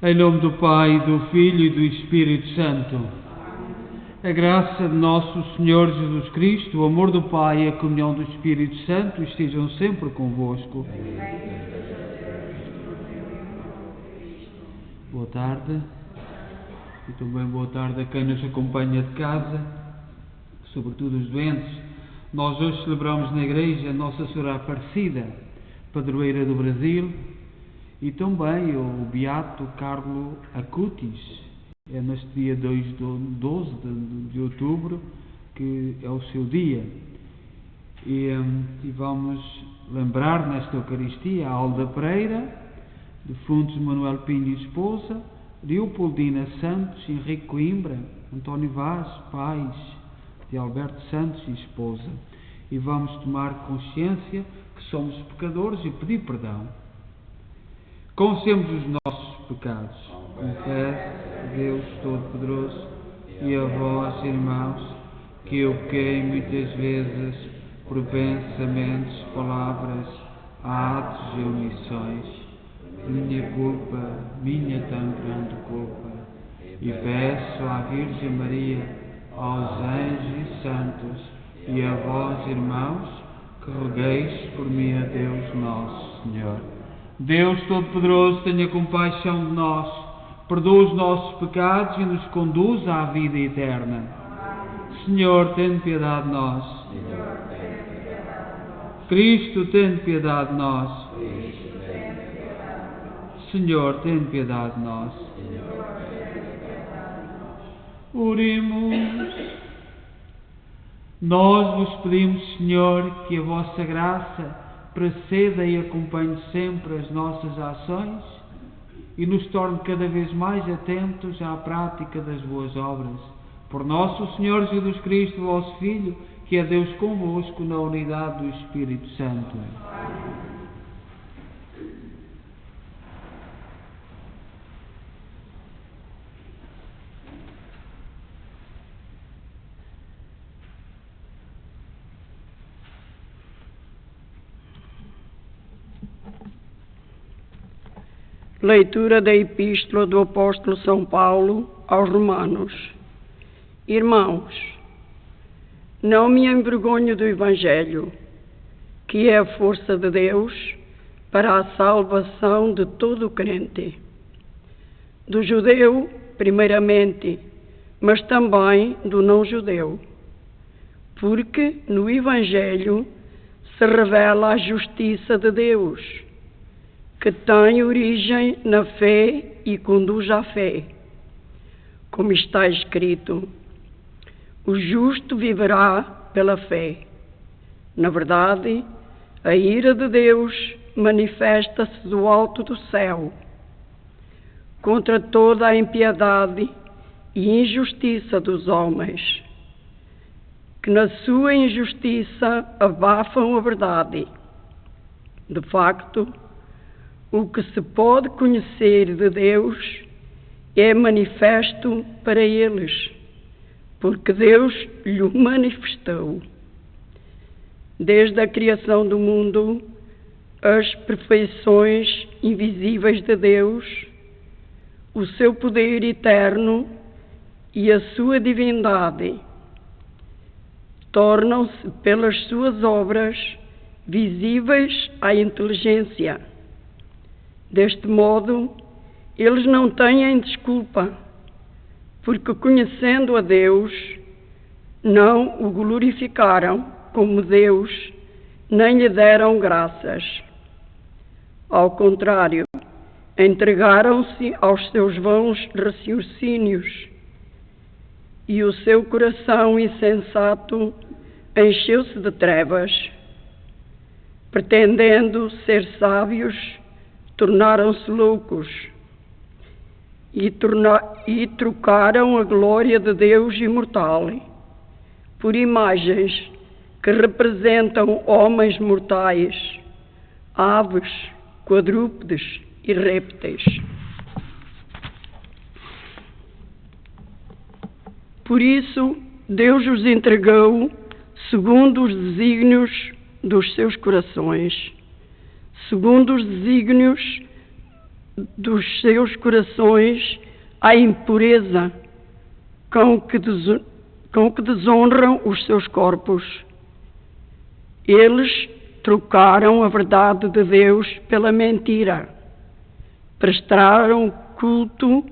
Em nome do Pai, do Filho e do Espírito Santo. A graça de nosso Senhor Jesus Cristo, o amor do Pai e a comunhão do Espírito Santo estejam sempre convosco. Boa tarde. E também boa tarde a quem nos acompanha de casa, sobretudo os doentes. Nós hoje celebramos na igreja Nossa Senhora Aparecida, padroeira do Brasil, e também o Beato Carlo Acutis. É neste dia 12 de outubro que é o seu dia. E vamos lembrar nesta Eucaristia a Alda Pereira, defuntos Manuel Pinho e esposa, Leopoldina Santos, Henrique Coimbra, António Vaz, pais de Alberto Santos e esposa. E vamos tomar consciência que somos pecadores e pedir perdão. Confessemos os nossos pecados. Confesso a Deus Todo-Poderoso e a vós, irmãos, que eu pequei muitas vezes por pensamentos, palavras, atos e omissões. Minha culpa, minha tão grande culpa. E peço à Virgem Maria, aos anjos e santos e a vós, irmãos, que rogueis por mim a Deus nosso Senhor. Deus Todo-Poderoso, tenha compaixão de nós, perdoa os nossos pecados e nos conduz à vida eterna. Senhor, tem piedade de nós. Cristo, tem piedade de nós. Senhor, tem piedade de nós. Oremos. Nós vos pedimos, Senhor, que a vossa graça preceda e acompanhe sempre as nossas ações e nos torne cada vez mais atentos à prática das boas obras. Por nosso Senhor Jesus Cristo, vosso Filho, que é Deus convosco na unidade do Espírito Santo. Leitura da Epístola do Apóstolo São Paulo aos Romanos. Irmãos, não me envergonho do Evangelho, que é a força de Deus para a salvação de todo o crente. Do judeu, primeiramente, mas também do não-judeu. Porque no Evangelho se revela a justiça de Deus, que tem origem na fé e conduz à fé. Como está escrito, o justo viverá pela fé. Na verdade, a ira de Deus manifesta-se do alto do céu contra toda a impiedade e injustiça dos homens, que na sua injustiça abafam a verdade. De facto, o que se pode conhecer de Deus é manifesto para eles, porque Deus lhe manifestou. Desde a criação do mundo, as perfeições invisíveis de Deus, o seu poder eterno e a sua divindade, tornam-se pelas suas obras visíveis à inteligência. Deste modo, eles não têm desculpa, porque conhecendo a Deus, não o glorificaram como Deus, nem lhe deram graças. Ao contrário, entregaram-se aos seus vãos raciocínios, e o seu coração insensato encheu-se de trevas. Pretendendo ser sábios, tornaram-se loucos e trocaram a glória de Deus imortal por imagens que representam homens mortais, aves, quadrúpedes e répteis. Por isso, Deus os entregou segundo os desígnios dos seus corações, segundo os desígnios dos seus corações à impureza com que desonram os seus corpos. Eles trocaram a verdade de Deus pela mentira, prestaram culto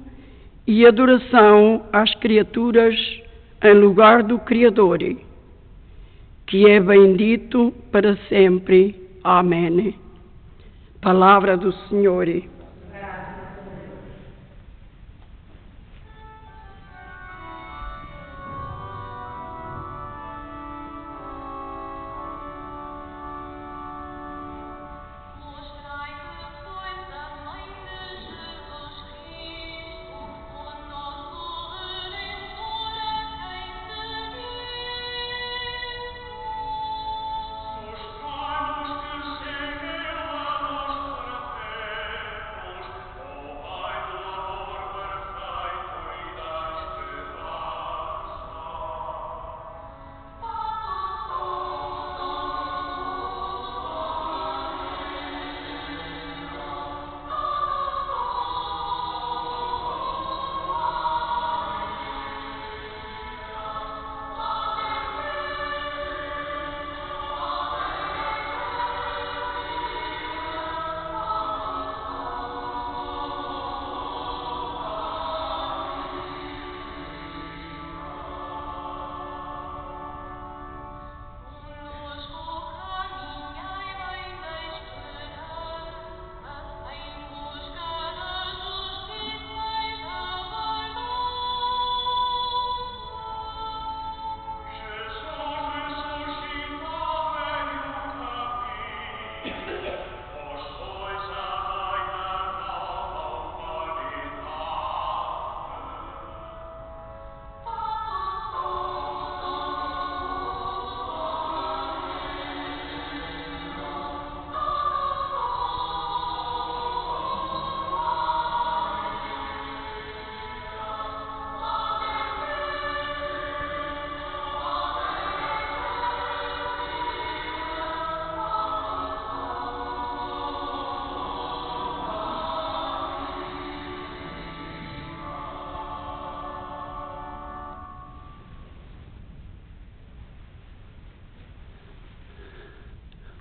e adoração às criaturas em lugar do Criador, que é bendito para sempre. Amém. Palavra do Senhor.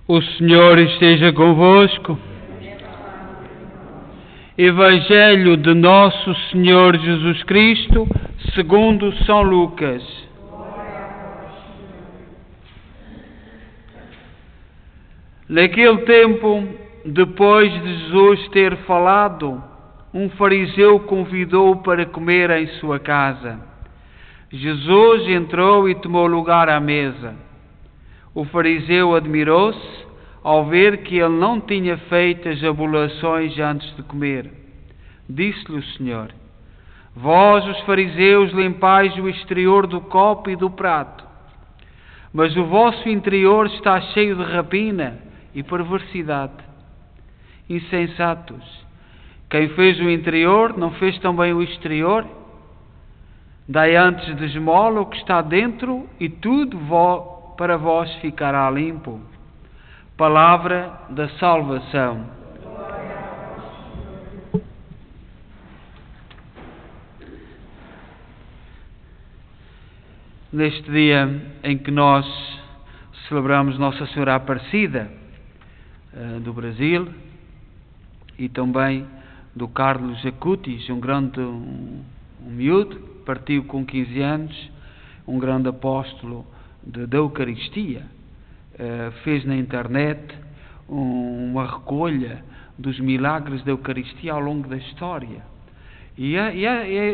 O Senhor esteja convosco. Evangelho de Nosso Senhor Jesus Cristo, segundo São Lucas. Naquele tempo, depois de Jesus ter falado, um fariseu convidou-o para comer em sua casa. Jesus entrou e tomou lugar à mesa. O fariseu admirou-se ao ver que ele não tinha feito as abluções antes de comer. Disse-lhe o Senhor: vós, os fariseus, limpais o exterior do copo e do prato, mas o vosso interior está cheio de rapina e perversidade. Insensatos, quem fez o interior não fez também o exterior? Dai antes de esmola o que está dentro e tudo para vós ficará limpo. Palavra da salvação. Neste dia em que nós celebramos Nossa Senhora Aparecida do Brasil e também do Carlos Acutis, um miúdo, partiu com 15 anos, um grande apóstolo da Eucaristia, fez na internet uma recolha dos milagres da Eucaristia ao longo da história. E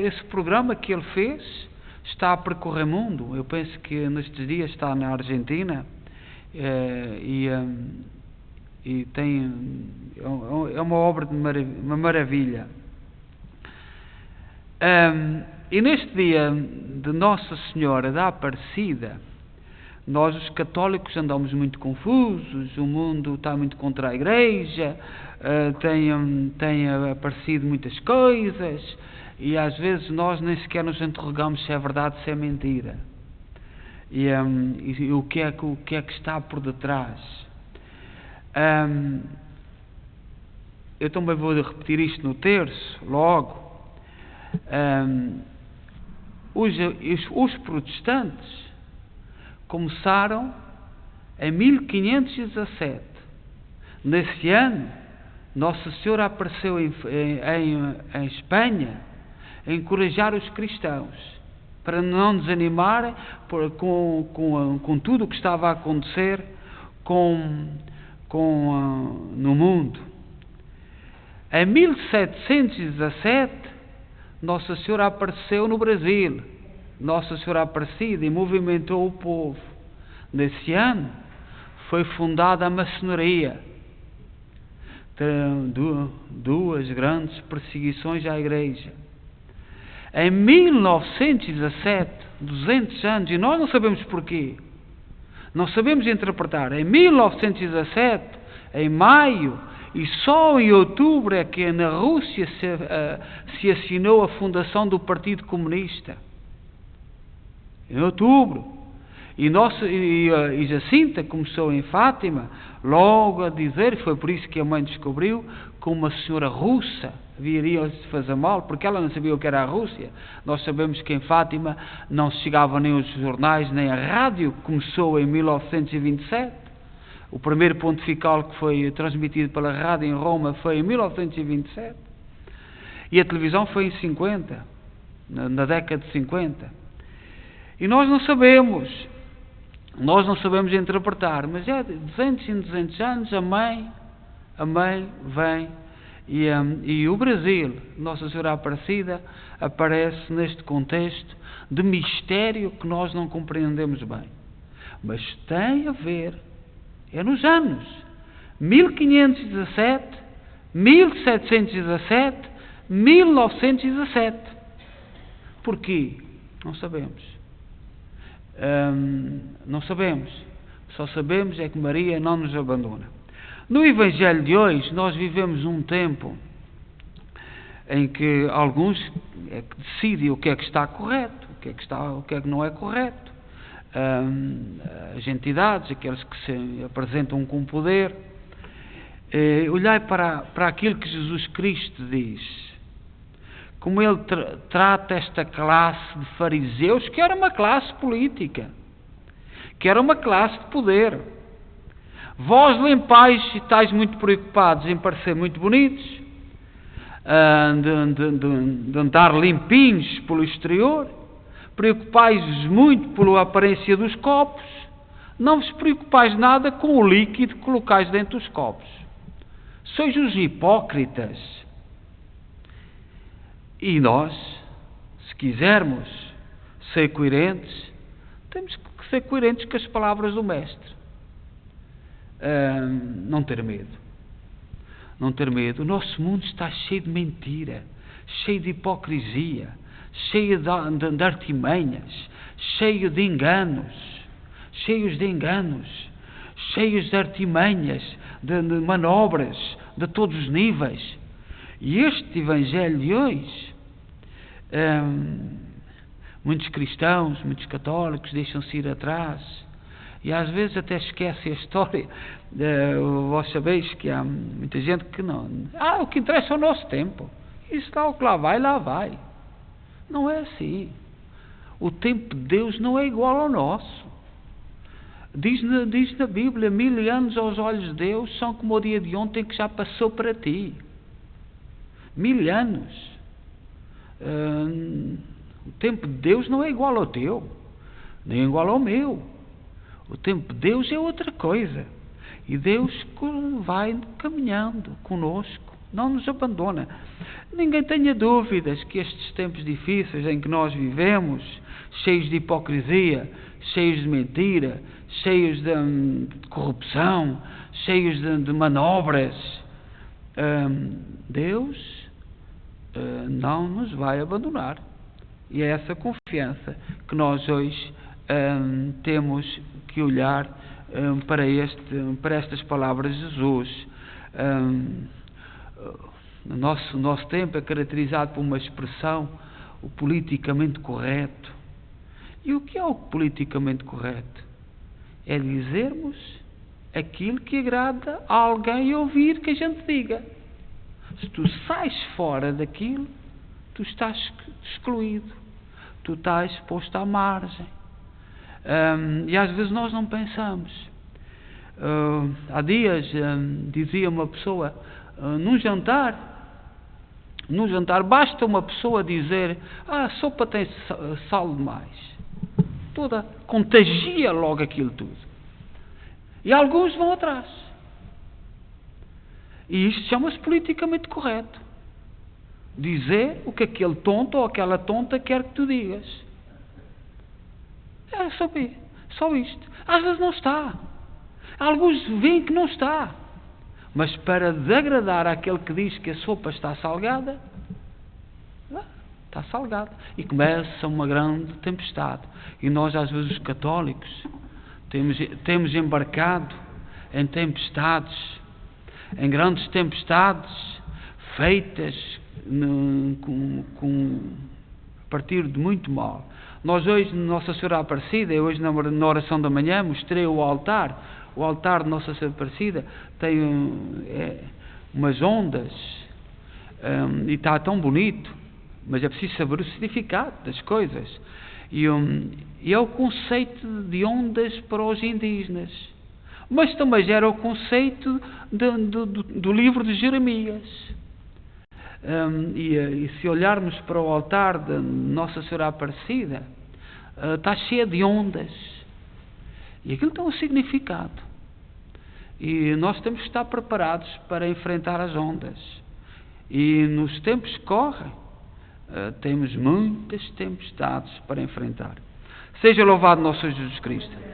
esse programa que ele fez está a percorrer o mundo. Eu penso que nestes dias está na Argentina e tem, é uma obra de uma maravilha. E neste dia de Nossa Senhora da Aparecida, nós os católicos andamos muito confusos, o mundo está muito contra a Igreja, tem aparecido muitas coisas e às vezes nós nem sequer nos interrogamos se é verdade, se é mentira. E o que é que está por detrás. eu também vou repetir isto no terço, logo. Os protestantes começaram em 1517. Nesse ano, Nossa Senhora apareceu em Espanha a encorajar os cristãos para não desanimarem com tudo o que estava a acontecer no mundo. Em 1717, Nossa Senhora apareceu no Brasil, Nossa Senhora Aparecida, e movimentou o povo. Nesse ano foi fundada a maçonaria. Duas grandes perseguições à Igreja. Em 1917, 200 anos, e nós não sabemos porquê, não sabemos interpretar. Em 1917, em maio, e só em outubro é que na Rússia se assinou a fundação do Partido Comunista. Em outubro. E Jacinta começou em Fátima logo a dizer, foi por isso que a mãe descobriu, que uma senhora russa viria se fazer mal, porque ela não sabia o que era a Rússia. Nós sabemos que em Fátima não se chegava nem os jornais, nem a rádio. Começou em 1927. O primeiro pontifical que foi transmitido pela rádio em Roma foi em 1927. E a televisão foi em 50, na década de 50. E nós não sabemos interpretar, mas é de 200 em 200 anos a mãe vem, e o Brasil, Nossa Senhora Aparecida, aparece neste contexto de mistério que nós não compreendemos bem. Mas tem a ver, é nos anos 1517, 1717, 1917. Porquê? Não sabemos. Não sabemos. Só sabemos é que Maria não nos abandona. No Evangelho de hoje, nós vivemos um tempo em que alguns é que decidem o que é que está correto, o que é que não é correto. As entidades, aqueles que se apresentam com poder, olhai para aquilo que Jesus Cristo diz, como ele trata esta classe de fariseus, que era uma classe política, que era uma classe de poder. Vós limpais e estáis muito preocupados em parecer muito bonitos, de andar limpinhos pelo exterior, preocupais-vos muito pela aparência dos copos, não vos preocupais nada com o líquido que colocais dentro dos copos. Sois os hipócritas. E nós, se quisermos ser coerentes, temos que ser coerentes com as palavras do Mestre. Não ter medo. Não ter medo. O nosso mundo está cheio de mentira, cheio de hipocrisia, cheio de artimanhas, cheio de enganos, cheios de artimanhas, de manobras de todos os níveis. E este Evangelho de hoje, muitos cristãos, muitos católicos deixam-se ir atrás e às vezes até esquecem a história. Vós sabeis que há muita gente que não... o que interessa é o nosso tempo. Isso lá, o que lá vai. Não é assim. O tempo de Deus não é igual ao nosso. Diz na Bíblia, 1000 anos aos olhos de Deus são como o dia de ontem que já passou para ti. 1000 anos. O tempo de Deus não é igual ao teu, nem igual ao meu. O tempo de Deus é outra coisa. E Deus vai caminhando conosco, não nos abandona. Ninguém tenha dúvidas que estes tempos difíceis em que nós vivemos, cheios de hipocrisia, cheios de mentira, cheios de corrupção, cheios de manobras, Deus não nos vai abandonar. E é essa confiança que nós hoje temos que olhar para estas palavras de Jesus. O nosso tempo é caracterizado por uma expressão, o politicamente correto. E o que é o politicamente correto? É dizermos aquilo que agrada a alguém ouvir que a gente diga. Se tu sais fora daquilo, tu estás excluído, tu estás posto à margem. E às vezes nós não pensamos. Há dias dizia uma pessoa, num jantar basta uma pessoa dizer: a sopa tem sal demais, toda contagia logo aquilo tudo, e alguns vão atrás, e isto chama-se politicamente correto, dizer o que aquele tonto ou aquela tonta quer que tu digas. É só isto. Às vezes não está, alguns veem que não está, mas para desagradar àquele que diz que a sopa está salgada, está salgada, e começa uma grande tempestade. E nós, às vezes, os católicos, temos embarcado em tempestades, em grandes tempestades, feitas a partir de muito mal. Nós hoje, Nossa Senhora Aparecida, hoje na oração da manhã, mostrei o altar. O altar de Nossa Senhora Aparecida tem umas ondas, e está tão bonito, mas é preciso saber o significado das coisas. E é o conceito de ondas para os indígenas, mas também era o conceito do livro de Jeremias. E se olharmos para o altar de Nossa Senhora Aparecida, está cheio de ondas, e aquilo tem um significado. E nós temos que estar preparados para enfrentar as ondas. E nos tempos que correm, temos muitas tempestades para enfrentar. Seja louvado nosso Senhor Jesus Cristo.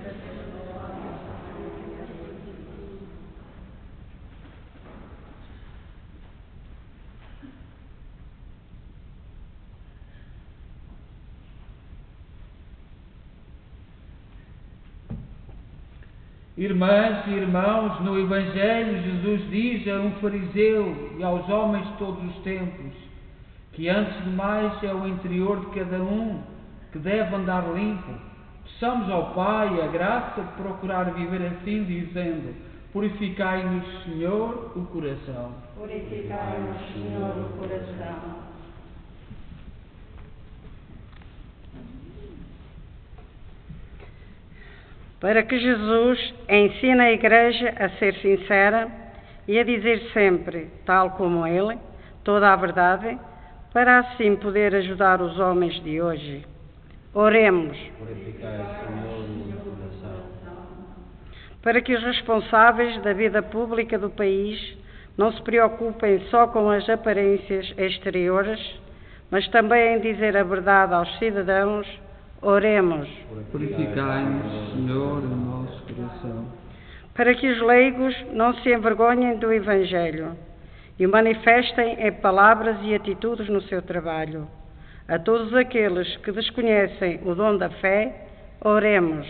Irmãs e irmãos, no Evangelho Jesus diz a um fariseu e aos homens de todos os tempos que antes de mais é o interior de cada um que deve andar limpo. Peçamos ao Pai a graça de procurar viver assim, dizendo: purificai-nos, Senhor, o coração. Purificai-nos, Senhor, o coração. Para que Jesus ensine a Igreja a ser sincera e a dizer sempre, tal como Ele, toda a verdade, para assim poder ajudar os homens de hoje. Oremos. Para que os responsáveis da vida pública do país não se preocupem só com as aparências exteriores, mas também em dizer a verdade aos cidadãos. Oremos. Purificai-nos, Senhor, o nosso coração. Para que os leigos não se envergonhem do Evangelho e o manifestem em palavras e atitudes no seu trabalho. A todos aqueles que desconhecem o dom da fé, oremos.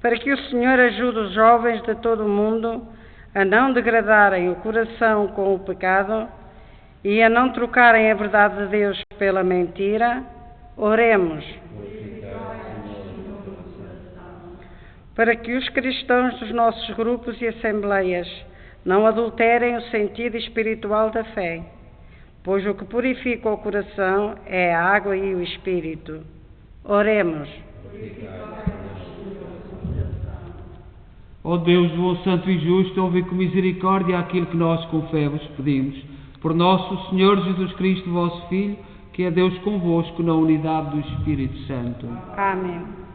Para que o Senhor ajude os jovens de todo o mundo a não degradarem o coração com o pecado e a não trocarem a verdade de Deus pela mentira, oremos. Para que os cristãos dos nossos grupos e assembleias não adulterem o sentido espiritual da fé, pois o que purifica o coração é a água e o Espírito. Oremos. Ó Deus, bom, santo e justo, ouve com misericórdia aquilo que nós com fé vos pedimos. Por nosso Senhor Jesus Cristo, vosso Filho, que é Deus convosco na unidade do Espírito Santo. Amém.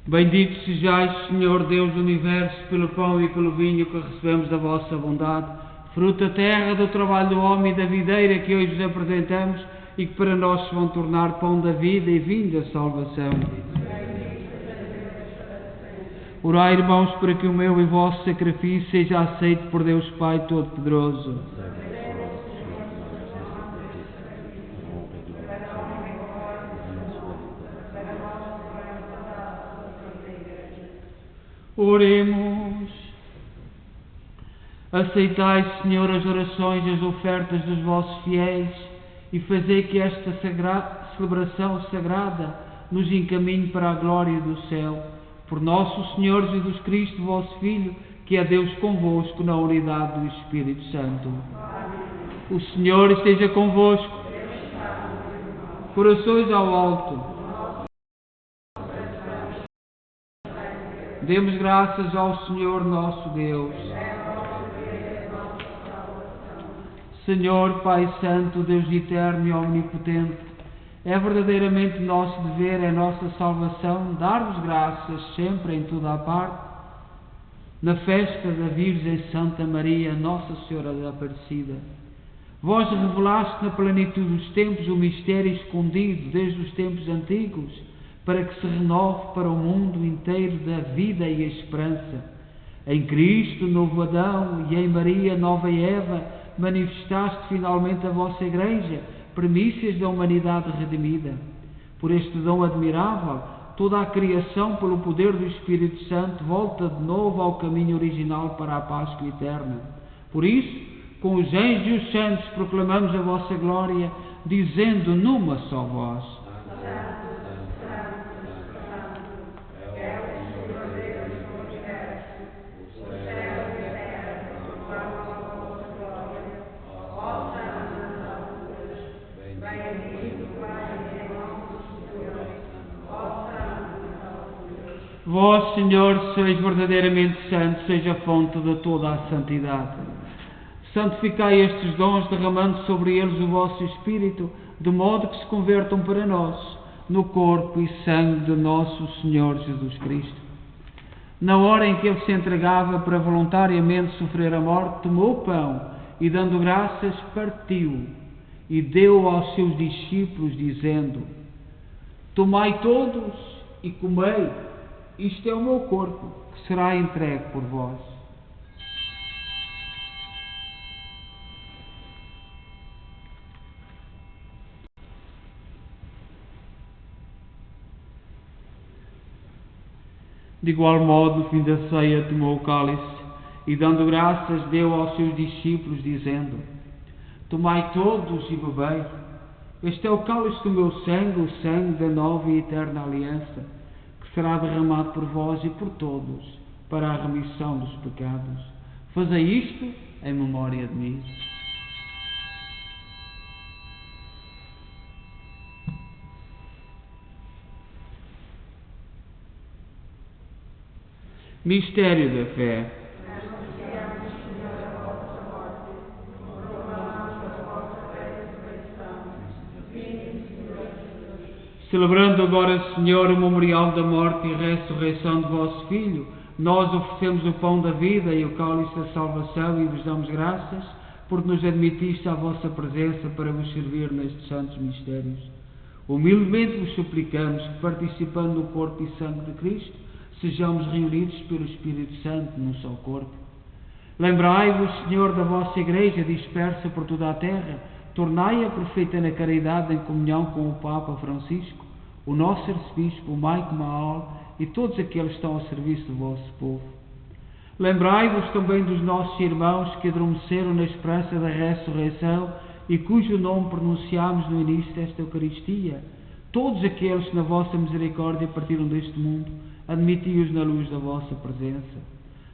Bendito sejais, Senhor Deus do Universo, pelo pão e pelo vinho que recebemos da vossa bondade, fruto da terra, do trabalho do homem e da videira que hoje vos apresentamos e que para nós se vão tornar pão da vida e vinho da salvação. Orai, irmãos, para que o meu e vosso sacrifício seja aceito por Deus Pai Todo-Poderoso. Oremos. Aceitai, Senhor, as orações e as ofertas dos vossos fiéis e fazei que esta celebração sagrada nos encaminhe para a glória do céu. Por nosso Senhor Jesus Cristo, vosso Filho, que é Deus convosco na unidade do Espírito Santo. O Senhor esteja convosco. Corações ao alto. Demos graças ao Senhor nosso Deus. Senhor, Pai Santo, Deus eterno e omnipotente, é verdadeiramente nosso dever, é nossa salvação, dar-vos graças sempre em toda a parte, na festa da Virgem Santa Maria, Nossa Senhora da Aparecida. Vós revelaste na plenitude dos tempos o mistério escondido desde os tempos antigos, para que se renove para o mundo inteiro da vida e a esperança. Em Cristo, novo Adão, e em Maria, nova Eva, manifestaste finalmente a vossa Igreja, primícias da humanidade redimida. Por este dom admirável, toda a criação, pelo poder do Espírito Santo, volta de novo ao caminho original para a Páscoa eterna. Por isso, com os anjos e os santos, proclamamos a vossa glória, dizendo numa só voz: Vós, Senhor, sois verdadeiramente santo, seja a fonte de toda a santidade. Santificai estes dons, derramando sobre eles o vosso Espírito, de modo que se convertam para nós, no corpo e sangue de nosso Senhor Jesus Cristo. Na hora em que Ele se entregava para voluntariamente sofrer a morte, tomou o pão e, dando graças, partiu e deu aos seus discípulos, dizendo: Tomai todos e comei. Isto é o meu corpo, que será entregue por vós. De igual modo, no fim da ceia, tomou o cálice e, dando graças, deu aos seus discípulos, dizendo: Tomai todos e bebei. Este é o cálice do meu sangue, o sangue da nova e eterna aliança, será derramado por vós e por todos, para a remissão dos pecados. Fazei isto em memória de mim. Mistério da fé. Celebrando agora, Senhor, o memorial da morte e ressurreição de vosso Filho, nós oferecemos o pão da vida e o cálice da salvação e vos damos graças, porque nos admitiste à vossa presença para vos servir nestes santos mistérios. Humildemente vos suplicamos que, participando no corpo e sangue de Cristo, sejamos reunidos pelo Espírito Santo num só corpo. Lembrai-vos, Senhor, da vossa Igreja dispersa por toda a terra, tornai-a perfeita na caridade em comunhão com o Papa Francisco, o nosso arcebispo, o Maico Maol e todos aqueles que estão ao serviço do vosso povo. Lembrai-vos também dos nossos irmãos que adormeceram na esperança da ressurreição e cujo nome pronunciámos no início desta Eucaristia. Todos aqueles que na vossa misericórdia partiram deste mundo, admiti-os na luz da vossa presença.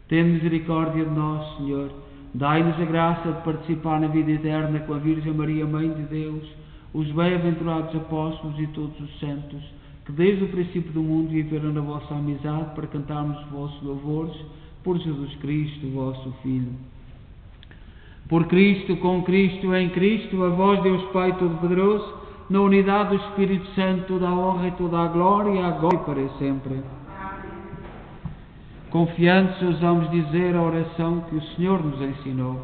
Tende misericórdia de nós, Senhor. Dai-nos a graça de participar na vida eterna com a Virgem Maria, Mãe de Deus, os bem-aventurados apóstolos e todos os santos, que desde o princípio do mundo viveram na vossa amizade para cantarmos os vossos louvores, por Jesus Cristo, vosso Filho. Por Cristo, com Cristo, em Cristo, a vós, Deus Pai Todo-Poderoso, na unidade do Espírito Santo, toda a honra e toda a glória, agora e para sempre. Confiantes, ousamos dizer a oração que o Senhor nos ensinou.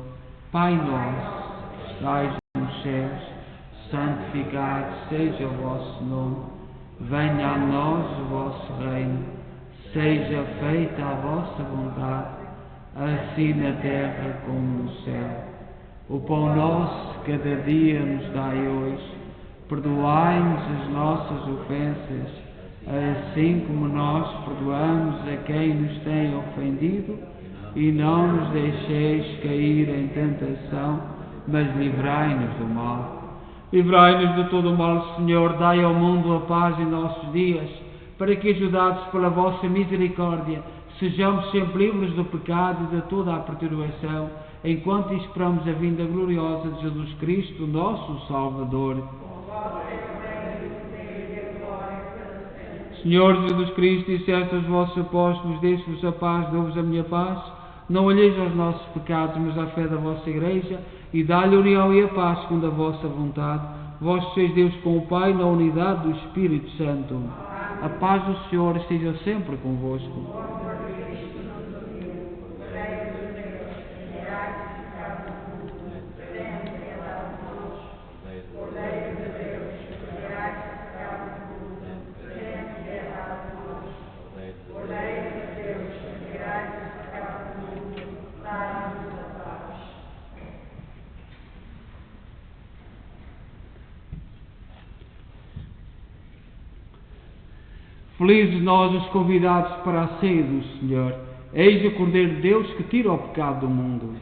Pai nosso, que estais nos céus, santificado seja o vosso nome. Venha a nós o vosso reino. Seja feita a vossa vontade, assim na terra como no céu. O pão nosso cada dia nos dai hoje. Perdoai-nos as nossas ofensas, assim como nós perdoamos a quem nos tem ofendido, e não nos deixeis cair em tentação, mas livrai-nos do mal. Livrai-nos de todo o mal, Senhor, dai ao mundo a paz em nossos dias, para que, ajudados pela vossa misericórdia, sejamos sempre livres do pecado e de toda a perturbação, enquanto esperamos a vinda gloriosa de Jesus Cristo, nosso Salvador. Senhor Jesus Cristo, disseste aos vossos apóstolos: deixo-vos a paz, dou-vos a minha paz. Não olheis aos nossos pecados, mas à fé da vossa Igreja, e dá-lhe a união e a paz segundo a vossa vontade. Vós sois Deus com o Pai, na unidade do Espírito Santo. A paz do Senhor esteja sempre convosco. Felizes nós os convidados para a ceia do Senhor. Eis o Cordeiro de Deus que tira o pecado do mundo.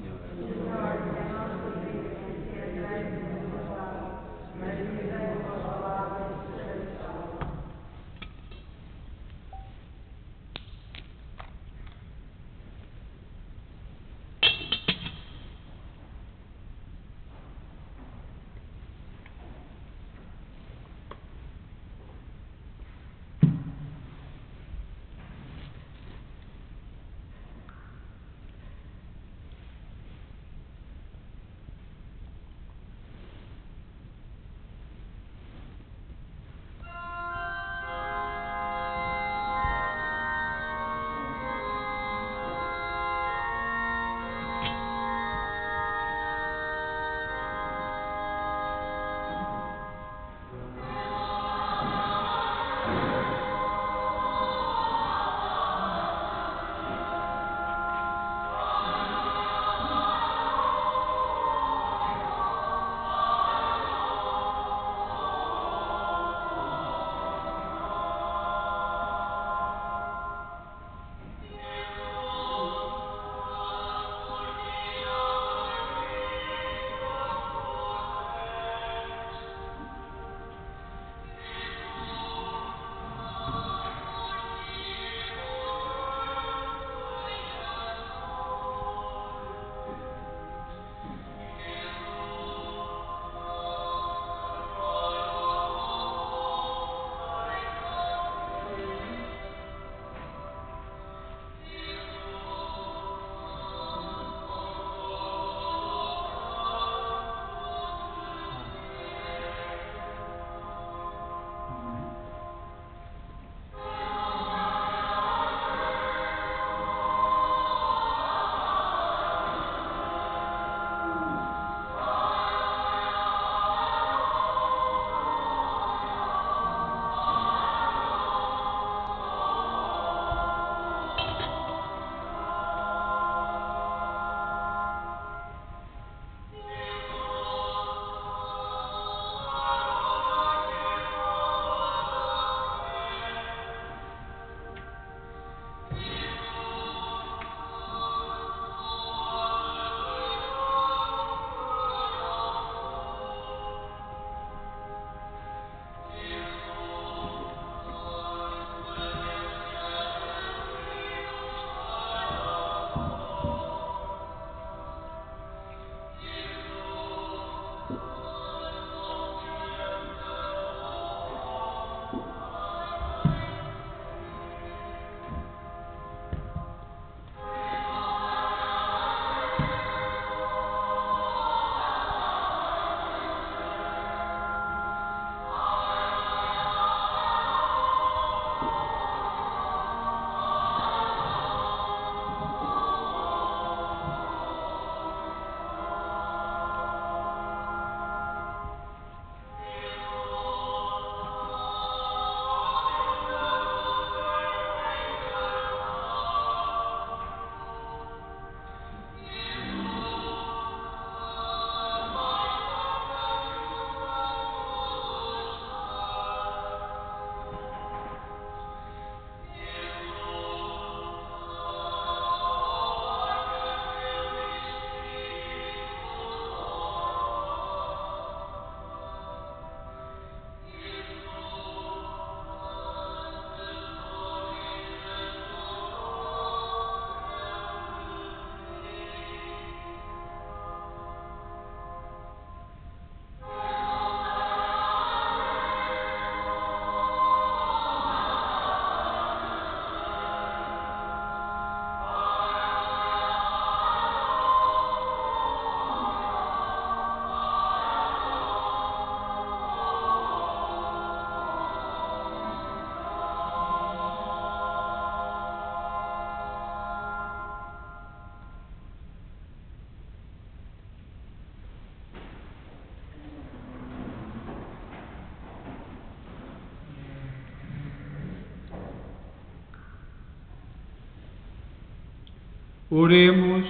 Oremos.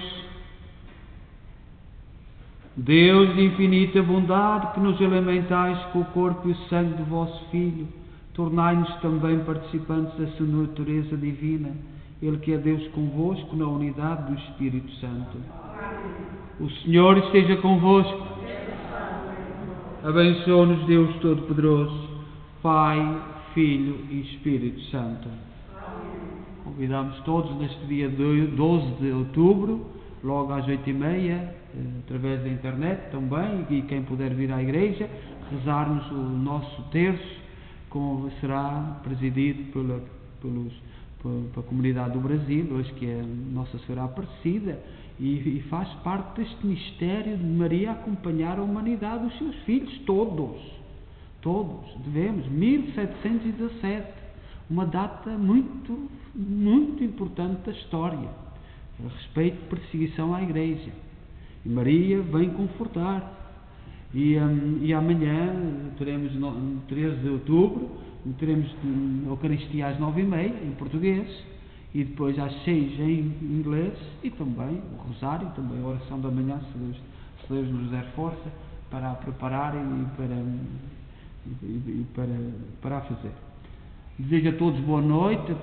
Deus de infinita bondade, que nos alimentais com o corpo e o sangue do vosso Filho, tornai-nos também participantes da sua natureza divina, Ele que é Deus convosco na unidade do Espírito Santo. O Senhor esteja convosco. Abençoe-nos Deus Todo-Poderoso, Pai, Filho e Espírito Santo. Convidamos todos neste dia 12 de outubro, logo às 8h30, através da internet também, e quem puder vir à igreja, rezar-nos o nosso terço, como será presidido pela comunidade do Brasil, hoje que é Nossa Senhora Aparecida, e faz parte deste mistério de Maria acompanhar a humanidade, os seus filhos, todos, devemos, 1717, uma data muito, muito importante da história, a respeito de perseguição à Igreja. E Maria vem confortar. E amanhã, teremos 13 de outubro, teremos a Eucaristia às 9h30 em português, e depois às 6 em inglês, e também o Rosário, também a oração da manhã, se Deus nos der força para a preparar e para a fazer. Desejo a todos boa noite,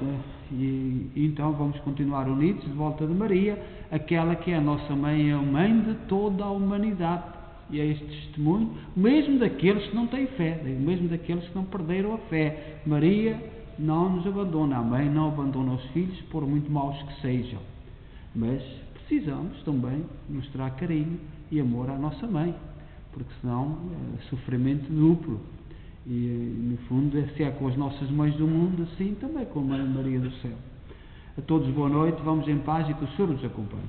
e então vamos continuar unidos de volta de Maria, aquela que é a nossa mãe, a mãe de toda a humanidade. E é este testemunho, mesmo daqueles que não têm fé, mesmo daqueles que não perderam a fé. Maria não nos abandona, a mãe não abandona os filhos, por muito maus que sejam. Mas precisamos também mostrar carinho e amor à nossa mãe, porque senão é sofrimento duplo. E no fundo, se é com as nossas mães do mundo, assim também com a Mãe Maria do Céu. A todos boa noite, vamos em paz e que o Senhor nos acompanhe.